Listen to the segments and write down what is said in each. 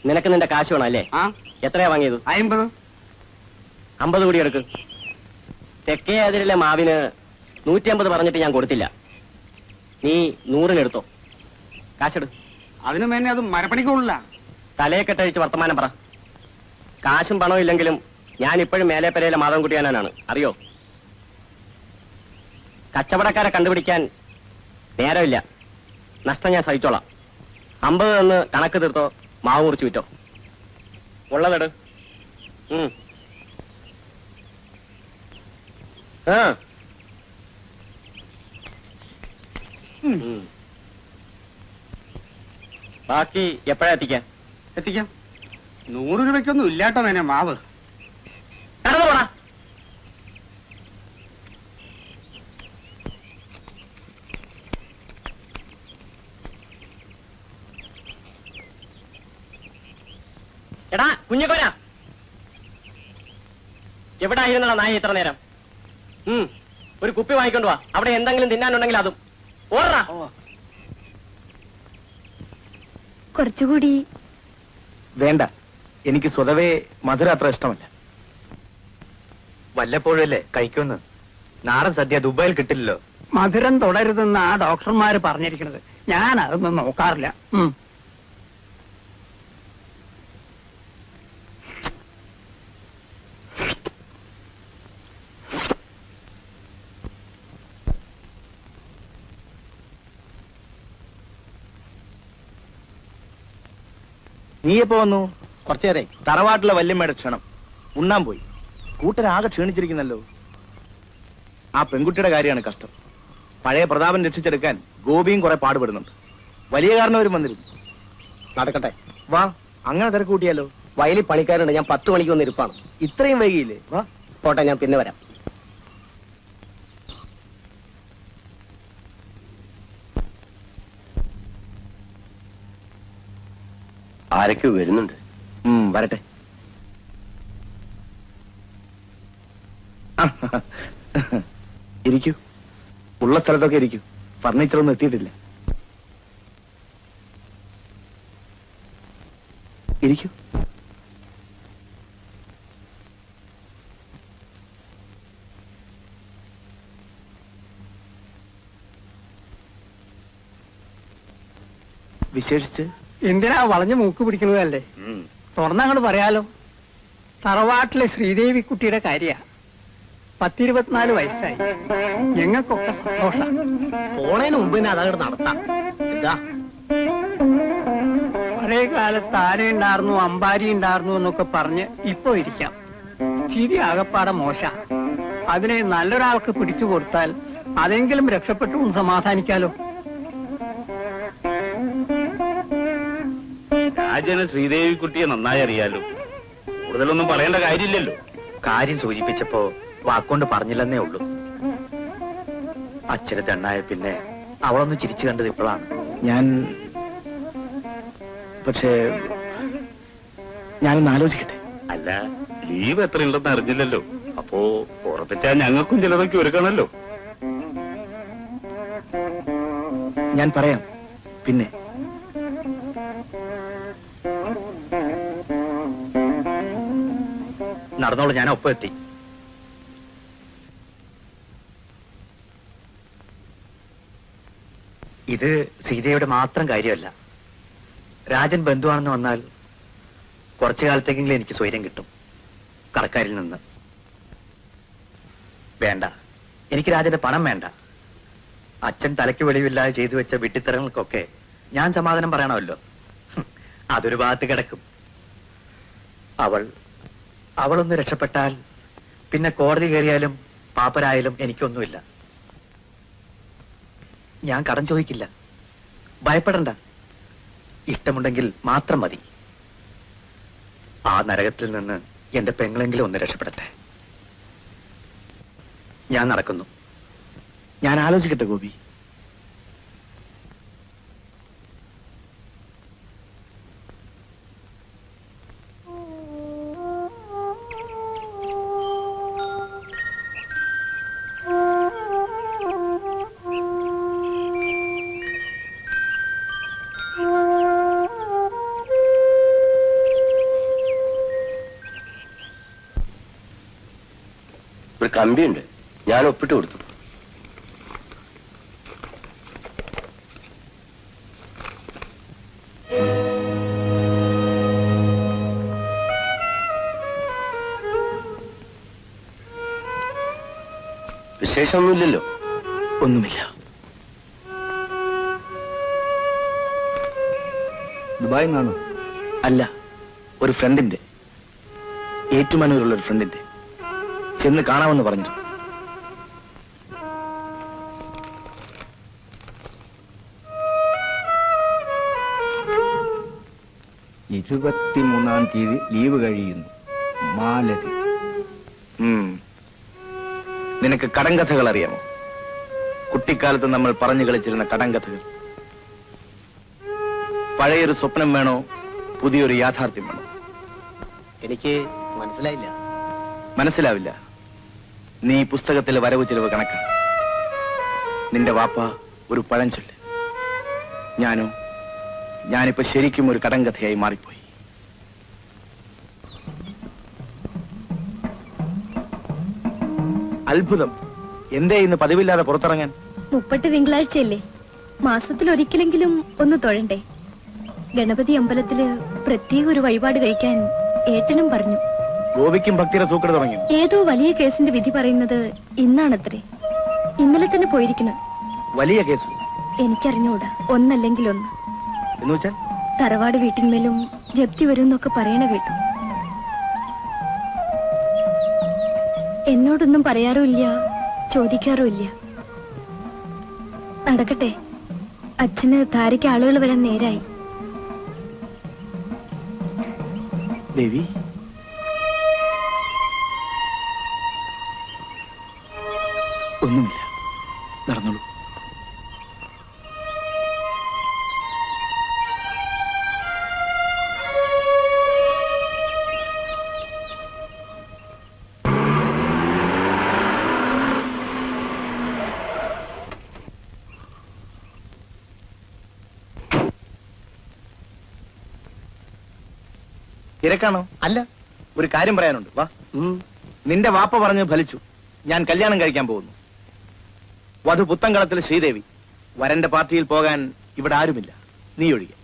നിനക്ക് നിന്റെ കാശ് വേണം അല്ലേ? എത്രയാ വാങ്ങിയത്? 50. 50 കൂടി എടുക്ക്. തെക്കേ അതിരിലെ മാവിന് 150 പറഞ്ഞിട്ട് ഞാൻ കൊടുത്തില്ല. നീ 100-ന് എടുത്തോ. കാശെടു. അതിനു മേനെ അത് മരപ്പണിക്കുള്ള തലയെ കെട്ടഴിച്ച് വർത്തമാനം പറ. കാശും പണവും ഇല്ലെങ്കിലും ഞാൻ ഇപ്പോഴും മേലേപ്പരയിലെ മാധവൻകുട്ടിയാനാണ്, അറിയോ? കച്ചവടക്കാരെ കണ്ടുപിടിക്കാൻ നേരമില്ല. നഷ്ടം ഞാൻ സഹിച്ചോളാം. 50 തന്ന് കണക്ക് തീർത്തോ, മാവ് മുറിച്ച് വിറ്റോ. ഉള്ളതെട്. ബാക്കി എപ്പോഴാ എത്തിക്കാം? 100 രൂപയ്ക്കൊന്നും ഇല്ലാട്ടോ മേനെ മാവ്. കടന്നു പോടാ. എടാ കുഞ്ഞിക്കോരാ, എവിടെ ആയിരുന്നടാ നായ ഇത്ര നേരം? ഒരു കുപ്പി വാങ്ങിക്കൊണ്ട് വാ. അവിടെ എന്തെങ്കിലും തിന്നാനുണ്ടെങ്കിൽ അതും. ഓടാ. കുറച്ചുകൂടി വേണ്ട, എനിക്ക് സ്വതവേ മധുര അത്ര ഇഷ്ടമല്ല. വല്ലപ്പോഴല്ലേ കഴിക്കുമെന്ന്. നാടൻ സദ്യ ദുബായിൽ കിട്ടില്ലല്ലോ. മധുരം തുടരുതെന്ന് ആ ഡോക്ടർമാര് പറഞ്ഞിരിക്കുന്നത്. ഞാൻ അതൊന്നും നോക്കാറില്ല. നീ എപ്പോ വന്നു? കുറച്ചേരെ. തറവാട്ടിലെ വല്യമ്മയുടെ ക്ഷണം. ഉണ്ണാൻ പോയി. കൂട്ടരാകെ ക്ഷീണിച്ചിരിക്കുന്നല്ലോ. ആ പെൺകുട്ടിയുടെ കാര്യമാണ് കഷ്ടം. പഴയ പ്രതാപൻ രക്ഷിച്ചെടുക്കാൻ ഗോപിയും കുറെ പാടുപെടുന്നുണ്ട്. വലിയ കാരണവരും വന്നിരുന്നു. നടക്കട്ടെ, വാ. അങ്ങനെ തിരക്ക് കൂട്ടിയാലോ? വയലിൽ പണിക്കാരുണ്ട്. ഞാൻ 10 മണിക്ക് വന്ന് ഇരിപ്പാണ്. ഇത്രയും വൈകിയില്ലേ? വാ. പോട്ടെ, ഞാൻ പിന്നെ വരാം. ആരൊക്കെയോ വരുന്നുണ്ട്. വരട്ടെ. ഇരിക്കൂ. ഉള്ള സ്ഥലത്തൊക്കെ ഇരിക്കൂ. ഫർണിച്ചറൊന്നും എത്തിയിട്ടില്ല. ഇരിക്കൂ. വിശേഷിച്ച് എന്തിനാ വളഞ്ഞു മൂക്ക് പിടിക്കുന്നതല്ലേ? തുറന്നങ്ങോട്ട് പറയാലോ. തറവാട്ടിലെ ശ്രീദേവി കുട്ടിയുടെ കാര്യ. 10-24 വയസ്സായി. ഞങ്ങൾക്കൊക്കെ സന്തോഷം. പോണേന് മുമ്പ് തന്നെ അതങ്ങോട്ട് നടത്താം. പഴയ കാലത്ത് ആന ഉണ്ടായിരുന്നു, അമ്പാരി ഉണ്ടായിരുന്നു എന്നൊക്കെ പറഞ്ഞ് ഇപ്പൊ ഇരിക്കാം. സ്ഥിതി ആകപ്പാടെ മോശ. അതിനെ നല്ലൊരാൾക്ക് പിടിച്ചു കൊടുത്താൽ അതെങ്കിലും രക്ഷപ്പെട്ടു സമാധാനിക്കാലോ. രാജന് ശ്രീദേവി കുട്ടിയെ നന്നായി അറിയാലോ. കൂടുതലൊന്നും പറയേണ്ട കാര്യമില്ലല്ലോ. കാര്യം സൂചിപ്പിച്ചപ്പോ വാക്കുകൊണ്ട് പറഞ്ഞില്ലെന്നേ ഉള്ളൂ. അച്ഛന് തെണ്ണായ പിന്നെ അവളൊന്ന് ചിരിച്ചു കണ്ടത് ഇപ്പോഴാണ്. പക്ഷേ ഞാനൊന്ന് ആലോചിക്കട്ടെ. അല്ല, ലീവ് എത്രയുണ്ടെന്ന് അറിഞ്ഞില്ലല്ലോ. അപ്പോ ഉറപ്പിച്ചാൽ ഞങ്ങൾക്കും ചിലതൊക്കെ ഒരുക്കണല്ലോ. ഞാൻ പറയാം പിന്നെ. നടന്നോളൂ, ഞാൻ ഒപ്പം എത്തി. ഇത് സീതയുടെ മാത്രം കാര്യമല്ല. രാജൻ ബന്ധുവാണെന്ന് വന്നാൽ കുറച്ചു കാലത്തേക്കെങ്കിലും എനിക്ക് സ്വൈര്യം കിട്ടും കടക്കാരിൽ നിന്ന്. വേണ്ട, എനിക്ക് രാജന്റെ പണം വേണ്ട. അച്ഛൻ തലയ്ക്ക് വെളിവില്ലാതെ ചെയ്തു വെച്ച വിട്ടിത്തരങ്ങൾക്കൊക്കെ ഞാൻ സമാധാനം പറയണമല്ലോ. അതൊരു ഭാഗത്ത് കിടക്കും. അവളൊന്ന് രക്ഷപ്പെട്ടാൽ പിന്നെ കോടതി കയറിയാലും പാപ്പരായാലും എനിക്കൊന്നുമില്ല. ഞാൻ കടം ചോദിക്കില്ല. ഭയപ്പെടണ്ട. ഇഷ്ടമുണ്ടെങ്കിൽ മാത്രം മതി. ആ നരകത്തിൽ നിന്ന് എന്റെ പെങ്ങളെങ്കിലും ഒന്ന് രക്ഷപ്പെടട്ടെ. ഞാൻ നടക്കുന്നു. ഞാൻ ആലോചിക്കട്ടെ ഗോപി. കമ്പിയുണ്ട്, ഞാൻ ഒപ്പിട്ട് കൊടുത്തു. വിശേഷമൊന്നുമില്ലല്ലോ? ഒന്നുമില്ല. ദുബായിൽ നിന്നാണോ? അല്ല, ഒരു ഫ്രണ്ടിന്റെ, ഏറ്റുമാനൂരുള്ള ഒരു ഫ്രണ്ടിന്റെ. ചെന്ന് കാണാമെന്ന് പറഞ്ഞിരുന്നു. 23-ാം തീയതി ലീവ് കഴിയുന്നു. മാലതി. നിനക്ക് കടങ്കഥകൾ അറിയാമോ? കുട്ടിക്കാലത്ത് നമ്മൾ പറഞ്ഞു കളിച്ചിരുന്ന കടങ്കഥകൾ. പഴയൊരു സ്വപ്നം വേണോ, പുതിയൊരു യാഥാർത്ഥ്യം വേണോ? എനിക്ക് മനസ്സിലായില്ല. മനസ്സിലാവില്ല. നീ പുസ്തകത്തിലെ വരവ് ചെലവ് കണക്കാണ്. നിന്റെ വാപ്പ ഒരു പഴഞ്ചൊല്ല്. ഞാനിപ്പോ ശരിക്കും ഒരു കടങ്കഥയായി മാറിപ്പോയി. അത്ഭുതം. എന്തേ ഇന്ന് പതിവില്ലാതെ പുറത്തിറങ്ങാൻ? 30 തിങ്കളാഴ്ചയല്ലേ, മാസത്തിലൊരിക്കലെങ്കിലും ഒന്ന് തൊഴണ്ടേ? ഗണപതി അമ്പലത്തില് പ്രത്യേക ഒരു വഴിപാട് കഴിക്കാൻ ഏട്ടനും പറഞ്ഞു. ഗോപിക്കും ഭക്തിയുടെ സൂക്കട് തുടങ്ങി. ഏതോ വലിയ കേസിന്റെ വിധി പറയുന്നത് ഇന്നാണത്രേ. ഇന്നലെ തന്നെ പോയിരിക്കണം. വലിയ കേസ്? എനിക്കറിഞ്ഞൂടാ. ഒന്നല്ലെങ്കിൽ ഒന്ന്. എന്ന് വെച്ചാൽ തറവാട് വീട്ടിന്മേലും ജപ്തി വരും എന്നൊക്കെ പറയണ കേട്ടു. എന്നോടൊന്നും പറയാറുമില്ല, ചോദിക്കാറുമില്ല. നടക്കട്ടെ, അച്ഛന് ധാരയ്ക്ക് ആളുകൾ വരാൻ നേരായി. ദേവി, ഒന്നുമില്ല, നടന്നോളൂ. തിരക്കാണോ? അല്ല, ഒരു കാര്യം പറയാനുണ്ട്. വാ. നിന്റെ വാപ്പ പറഞ്ഞു ഫലിച്ചു. ഞാൻ കല്യാണം കഴിക്കാൻ പോകുന്നു. വധു പുത്തങ്കളത്തിൽ ശ്രീദേവി. വരന്റെ പാർട്ടിയിൽ പോകാൻ ഇവിടെ ആരുമില്ല, നീ ഒഴികെ.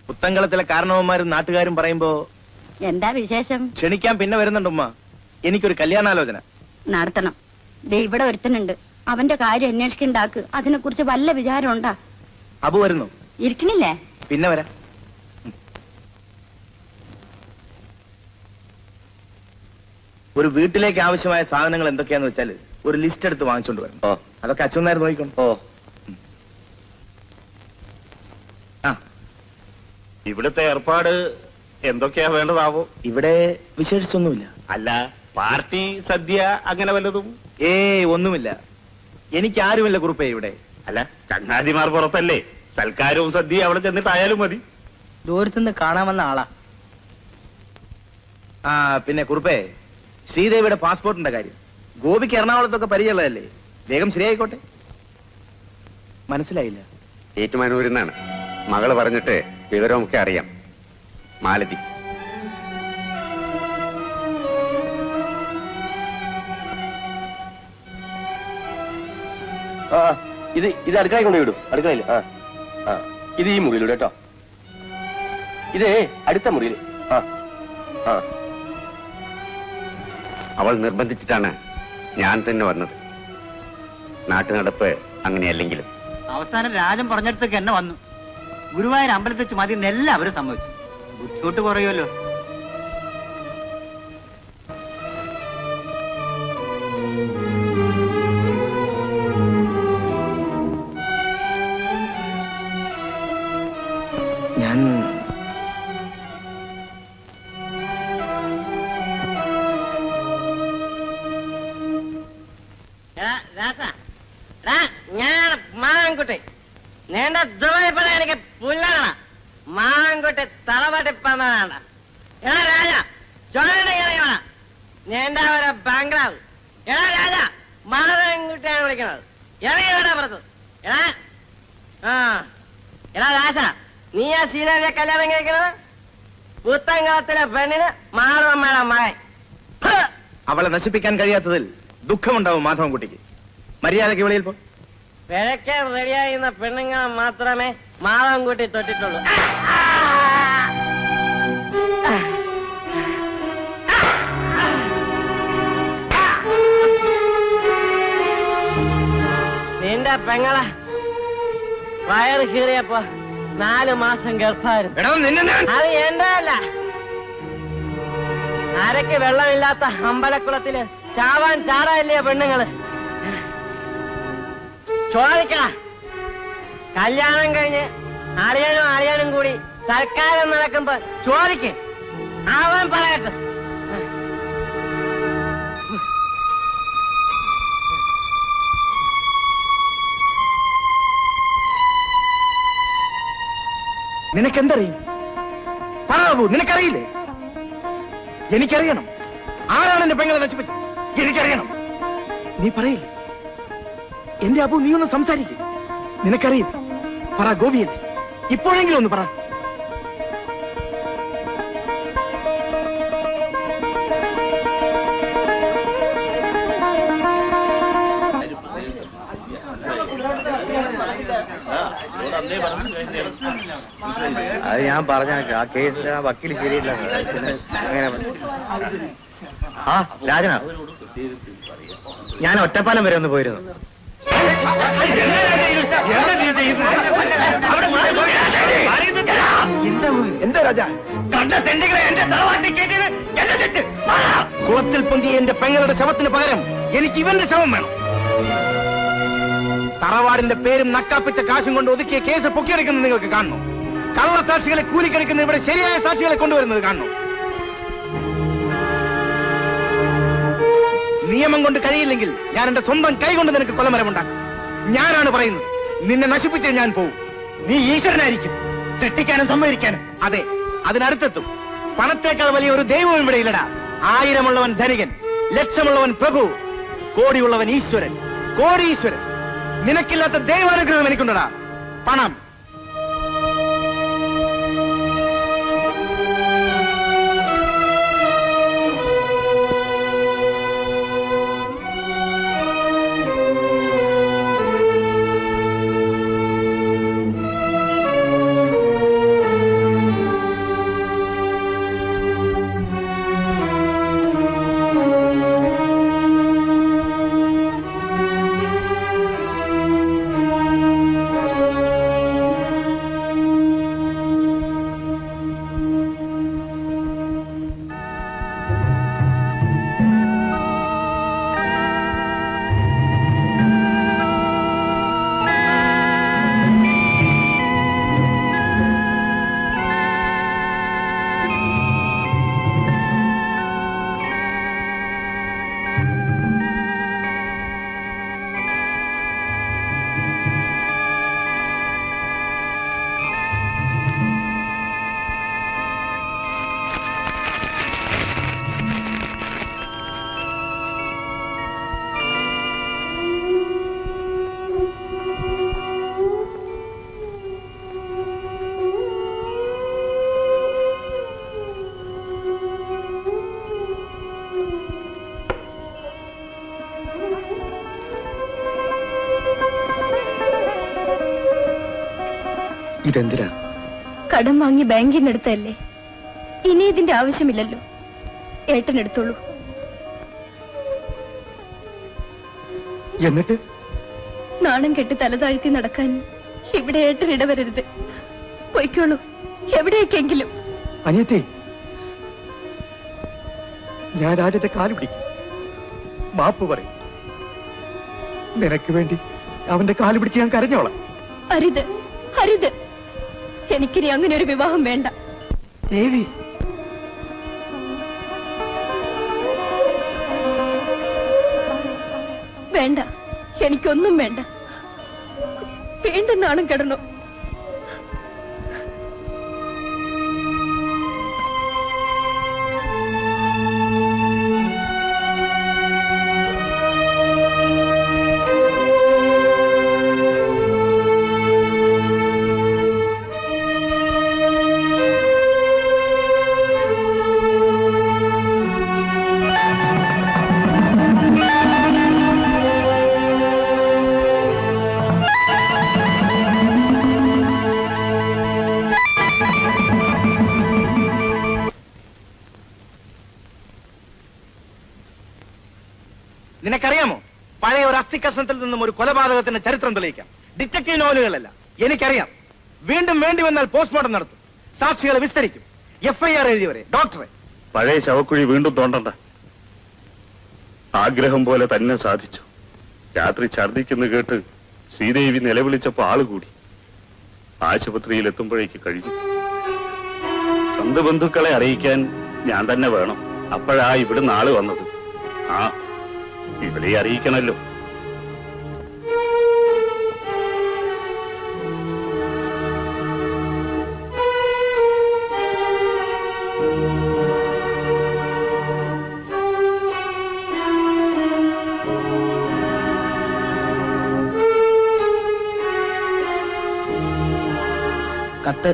പുത്തങ്കളത്തിലെ കാരണവന്മാരും നാട്ടുകാരും പറയുമ്പോ എന്താ വിശേഷം? ക്ഷണിക്കാൻ പിന്നെ വരുന്നുണ്ടുമ്മ. എനിക്കൊരു കല്യാണാലോചന നടത്തണം. ദേ ഇവിടെ ഒരുത്തനുണ്ട്, അവന്റെ കാര്യം അന്വേഷിക്കണ്ടാക്ക്. അതിനെ കുറിച്ച് വല്ല വിചാരം ഉണ്ടാ? അബു വരുന്നു? ഇരിക്കണില്ലേ? പിന്നെ വരാം. ഒരു വീട്ടിലേക്ക് ആവശ്യമായ സാധനങ്ങൾ എന്തൊക്കെയാന്ന് വെച്ചാൽ ഒരു ലിസ്റ്റ് എടുത്ത് വാങ്ങിച്ചോണ്ട് വരണം. അതൊക്കെ അച്ഛനായിരുന്നു നോക്കിക്കോണ്ട്. ഇവിടുത്തെ ഏർപ്പാട് എന്തൊക്കെയാ വേണ്ടതാവോ? ഇവിടെ വിശേഷിച്ചൊന്നുമില്ല. അല്ല, പാർട്ടി സദ്യ അങ്ങനെ വല്ലതും? ഒന്നുമില്ല. എനിക്ക് ആരുമില്ല കുറുപ്പേ ഇവിടെ. അല്ല, ചങ്ങാതിമാർ പുറത്തല്ലേ, സൽക്കാരവും സദ്യ അവിടെ ചെന്നിട്ടായാലും മതി. ദൂരത്തുനിന്ന് കാണാമെന്ന ആളാ. പിന്നെ കുറുപ്പേ, ശ്രീദേവിയുടെ പാസ്പോർട്ടിന്റെ കാര്യം. ഗോപിക്ക് എറണാകുളത്തൊക്കെ പരിചയമുള്ളതല്ലേ, വേഗം ശരിയായിക്കോട്ടെ. മനസ്സിലായില്ല? ഏറ്റുമാനൂരിൽ നിന്നാണ്. മകള് പറഞ്ഞിട്ട് വിവരമൊക്കെ അറിയാം. മാലതി. ഇത് അടുക്കളയിൽ കൊണ്ടുവിടും. അടുക്കളയിൽ. ഇത് ഈ മുറിയിലൂടെ കേട്ടോ. ഇത് അടുത്ത മുറിയിൽ. അവൾ നിർബന്ധിച്ചിട്ടാണ് ഞാൻ തന്നെ വന്നത്. നാട്ടുനടപ്പ് അങ്ങനെയല്ലെങ്കിലും. അവസാനം രാജൻ പറഞ്ഞിടത്തേക്ക് എന്നെ വന്നു. ഗുരുവായൂർ അമ്പലത്തിൽ വെച്ച് മതി എല്ലാവരും സമ്മതിച്ചു. ബുദ്ധിമുട്ട് കുറയുമല്ലോ. ഞാൻ മാങ്കുട്ടി നീണ്ട ദുബായിപ്പണ എനിക്ക് പുല്ലാണ്. മാങ്കുട്ടി തളപട്ടിപ്പന്നാണ്. എടാ രാജ, ചോരണിക്കണ നീണ്ട ഒരു ബംഗ്ലാവ്. എടാ രാജ, മാതൻകുട്ടിയാണ് വിളിക്കണത്. ഇറങ്ങി വേടാ പുറത്ത്. എടാ രാജ, നീ ആ ശ്രീദേവിയെ കല്യാണം കഴിക്കണത്? പുത്തങ്കാലത്തിലെ പെണ്ണിന് മാറുവമ്മയുടെ മകൻ. അവളെ നശിപ്പിക്കാൻ കഴിയാത്തതിൽ ദുഃഖമുണ്ടാവും മാധവൻകുട്ടിക്ക്. മര്യാദയ്ക്ക് വെളിയിൽ പോ. പിഴയ്ക്കാൻ റെഡിയായിരുന്ന പെണ്ണുങ്ങൾ മാത്രമേ മാധവൻകുട്ടി തൊട്ടിട്ടുള്ളൂ. നിന്റെ പെങ്ങളെ വയറ് കീറിയപ്പോ 4 മാസം ഗർഭായിരുന്നു. അത് എന്റെ അല്ല. അരക്ക് വെള്ളമില്ലാത്ത അമ്പലക്കുളത്തില് ചാവാൻ ചാടാല്ലേ പെണ്ണുങ്ങള്. ചോദിക്ക, കല്യാണം കഴിഞ്ഞ് അളിയനും കൂടി സർക്കാരം നടക്കുമ്പോ ചോദിക്ക്, അവൻ പറയട്ടെ. നിനക്കെന്തറിയും? പറയൂ, നിനക്കറിയില്ലേ? എനിക്കറിയണം. ആരാണ് എന്റെ പെങ്ങളെ നശിപ്പിച്ചത്? എനിക്കറിയണം. നീ പറയില്ലേ? എന്റെ അബു, നീ ഒന്ന് സംസാരിക്കും. നിനക്കറിയും. പറ ഗോപിയല്ലേ, ഇപ്പോഴെങ്കിലും ഒന്ന് പറ. അത് ഞാൻ പറഞ്ഞേക്കാം. ആ കേസിൽ ആ വക്കീൽ ശരിയില്ല. അങ്ങനെ ആ രാജനാ, ഞാൻ ഒറ്റപ്പാലം വരെ ഒന്ന് പോയിരുന്നു. എന്താ രാജ? കുളത്തിൽ പൊന്തിയ എന്റെ പെങ്ങളുടെ ശവത്തിന് പകരം എനിക്ക് ഇവന്റെ ശവം വേണം. തറവാടിന്റെ പേരും നക്കാപ്പിച്ച കാശും കൊണ്ട് ഒതുക്കിയ കേസ് പൊക്കിയെടുക്കുന്നത് നിങ്ങൾക്ക് കാണണം. കള്ളസാക്ഷികളെ കൂലിക്കെടുക്കുന്ന ഇവിടെ ശരിയായ സാക്ഷികളെ കൊണ്ടുവരുന്നത് കാണണം. നിയമം കൊണ്ട് കഴിയില്ലെങ്കിൽ ഞാൻ എന്റെ സ്വന്തം കൈ കൊണ്ട് നിനക്ക് കൊലമരമുണ്ടാക്കും. ഞാനാണ് പറയുന്നത്. നിന്നെ നശിപ്പിച്ചേ ഞാൻ പോവും. നീ ഈശ്വരനായിരിക്കും, സൃഷ്ടിക്കാനും സംവദിക്കാനും. അതെ, അതിനടുത്തെത്തും. പണത്തേക്കാൾ വലിയ ഒരു ദൈവവും ഇവിടെ ഇല്ലടാ. 1000 ധനികൻ, 1,00,000 പ്രഭു, കോടിയുള്ളവൻ ഈശ്വരൻ, കോടീശ്വരൻ. നിനക്കില്ലാത്ത ദൈവാനുഗ്രഹം എനിക്കുണ്ടടാ, പണം. ഇതെന്തിനാ? കടം വാങ്ങി ബാങ്കിൽ നിന്ന് എടുത്തല്ലേ. ഇനി ഇതിന്റെ ആവശ്യമില്ലല്ലോ. ഏട്ടനെടുത്തോളൂ. എന്നിട്ട് നാണം കെട്ട് തലതാഴ്ത്തി നടക്കാൻ ഇവിടെ ഏട്ടൻ ഇടവരരുത്. പൊയ്ക്കോളൂ, എവിടേക്കെങ്കിലും. അനിയത്തി, ഞാൻ രാജന്റെ കാല് പിടിക്കും, മാപ്പ് പറയും. നിനക്ക് വേണ്ടി അവന്റെ കാല് പിടിച്ച് ഞാൻ കരഞ്ഞോളാം. അരുത്, അരുത്. എനിക്കിനി അങ്ങനെ ഒരു വിവാഹം വേണ്ട. ദേവി, വേണ്ട, എനിക്കൊന്നും വേണ്ട. വീണ്ടും നാണം കെടണോ? നിനക്കറിയാമോ, പഴയ ഒരു അസ്ഥികഷ്ണത്തിൽ നിന്നും ഒരു കൊലപാതകത്തിന്റെ ചരിത്രം തെളിയിക്കാം. ഡിറ്റക്റ്റീവ് നോവലുകളല്ല, എനിക്കറിയാം. വീണ്ടും വേണ്ടി വന്നാൽ പോസ്റ്റ്മോർട്ടം നടത്തും, സാക്ഷികളെ വിസ്തരിക്കും, FIR എഴുതിയവരെ, ഡോക്ടറെ. പഴയ ശവക്കുഴി വീണ്ടും തോണ്ടണ്ട. ആഗ്രഹം പോലെ തന്നെ സാധിച്ചു. രാത്രി ഛർദിക്കുന്നു കേട്ട് ശ്രീദേവി നിലവിളിച്ചപ്പോ ആളുകൂടി. ആശുപത്രിയിൽ എത്തുമ്പോഴേക്ക് കഴിഞ്ഞു. സ്വന്തം ബന്ധുക്കളെ അറിയിക്കാൻ ഞാൻ തന്നെ വേണം. അപ്പോഴാ ഇവിടുന്ന് ആള് വന്നത്. ആ, ഇവിടെ അറിയിക്കണല്ലോ. കത്ത്.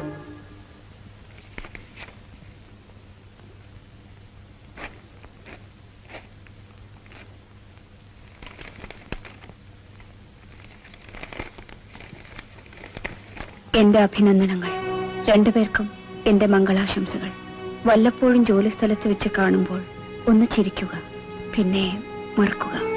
എന്റെ അഭിനന്ദനങ്ങൾ. രണ്ടുപേർക്കും എന്റെ മംഗളാശംസകൾ. വല്ലപ്പോഴും ജോലി സ്ഥലത്ത് വെച്ച് കാണുമ്പോൾ ഒന്ന് ചിരിക്കുക, പിന്നെ മറക്കുക.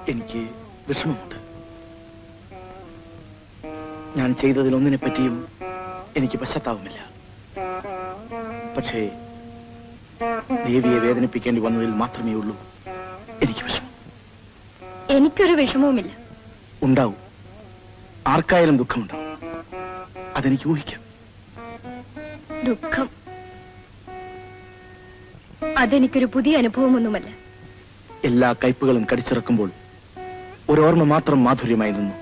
എനിക്ക് വിഷമമുണ്ട്. ഞാൻ ചെയ്തതിലൊന്നിനെ പറ്റിയും എനിക്ക് പശ്ചാത്താപമില്ല. പക്ഷേ ദേവിയെ വേദനിപ്പിക്കേണ്ടി വന്നതിൽ മാത്രമേ ഉള്ളൂ എനിക്ക് വിഷമം. എനിക്കൊരു വിഷമവുമില്ല. ഉണ്ടാവും, ആർക്കായാലും ദുഃഖമുണ്ടാവും. അതെനിക്ക് ഊഹിക്കാം. ദുഃഖം അതെനിക്കൊരു പുതിയ അനുഭവമൊന്നുമല്ല. എല്ലാ കയ്പുകളും കടിച്ചിറക്കുമ്പോൾ ഒരോർമ്മ മാത്രം മാധുര്യമായി നിന്നു.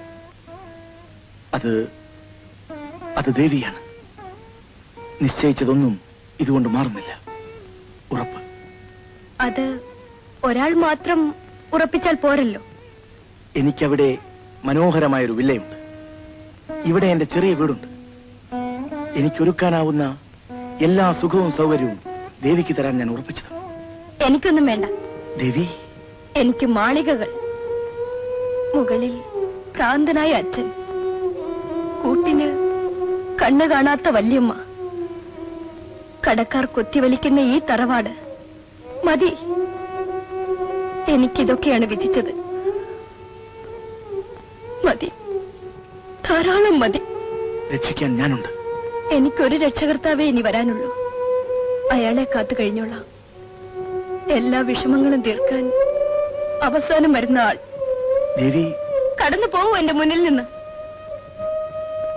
അത് ദേവിയാണ്. നിശ്ചയിച്ചതൊന്നും ഇതുകൊണ്ട് മാറുന്നില്ല. ഉറപ്പ്. അത് ഒരാൾ മാത്രം ഉറപ്പിച്ചാൽ പോരല്ലോ. എനിക്കവിടെ മനോഹരമായൊരു വില്ലയുണ്ട്. ഇവിടെ എന്റെ ചെറിയ വീടുണ്ട്. എനിക്കൊരുക്കാനാവുന്ന എല്ലാ സുഖവും സൗകര്യവും ദേവിക്ക് തരാൻ ഞാൻ ഉറപ്പിച്ചത്. എനിക്കൊന്നും വേണ്ട ദേവി. എനിക്ക് മാളികകൾ, മുകളിൽ ഭ്രാന്തനായ അച്ഛൻ, കൂട്ടിന് കണ്ണു കാണാത്ത വല്യമ്മ, കടക്കാർ കൊത്തിവലിക്കുന്ന ഈ തറവാട് മതി. എനിക്കിതൊക്കെയാണ് വിധിച്ചത്. മതി, ധാരാളം മതി. രക്ഷിക്കാൻ ഞാനുണ്ട്. എനിക്കൊരു രക്ഷകർത്താവേ ഇനി വരാനുള്ളൂ. അയാളെ കാത്തു കഴിഞ്ഞോളാം. എല്ലാ വിഷമങ്ങളും തീർക്കാൻ അവസാനം വരുന്ന ആൾ. ദേവി, കടന്നു പോവൂ എന്റെ മുന്നിൽ നിന്ന്.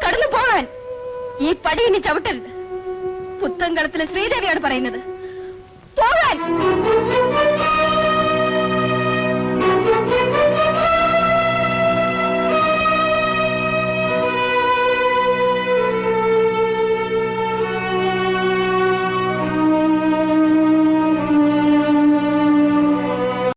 കടന്നു പോകാൻ. ഈ പടി ഇനി ചവിട്ടരുത്. പുത്തൻകടത്തിലെ ശ്രീദേവിയാണ് പറയുന്നത്. പോകാൻ.